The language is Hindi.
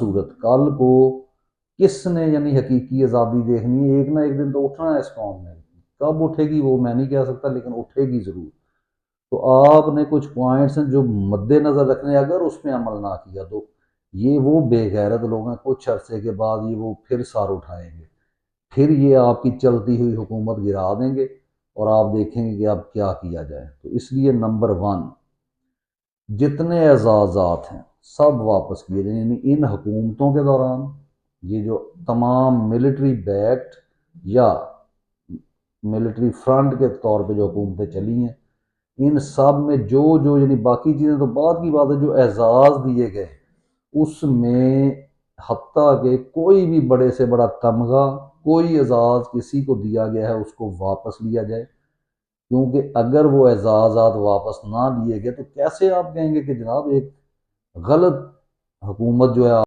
सूरत कल को किसने यानी हकीकी आज़ादी देखनी है, एक ना एक दिन तो उठना है इस कौम ने। कब उठेगी वो मैं नहीं कह सकता, लेकिन उठेगी ज़रूर। तो आपने कुछ पॉइंट्स हैं जो मद्देनज़र रखने, अगर उसमें अमल ना किया तो ये वो बेगैरत लोग हैं, कुछ अरसे के बाद ये वो फिर सार उठाएंगे, फिर ये आपकी चलती हुई हुकूमत गिरा देंगे और आप देखेंगे कि अब क्या किया जाए। तो इसलिए नंबर वन, जितने एजाज़ात हैं सब वापस किए जाए। यानी इन हुकूमतों के दौरान ये जो तमाम मिलिट्री बैक्ड या मिलिट्री फ्रंट के तौर पे जो हुकूमतें चली हैं, इन सब में जो जो यानी बाकी चीज़ें तो बाद की बात है, जो एजाज़ दिए गए उसमें हत्ता के कोई भी बड़े से बड़ा तमगा, कोई एजाज़ किसी को दिया गया है उसको वापस लिया जाए। क्योंकि अगर वो एजाज़ात वापस ना लिए गए तो कैसे आप कहेंगे कि जनाब एक गलत हुकूमत जो है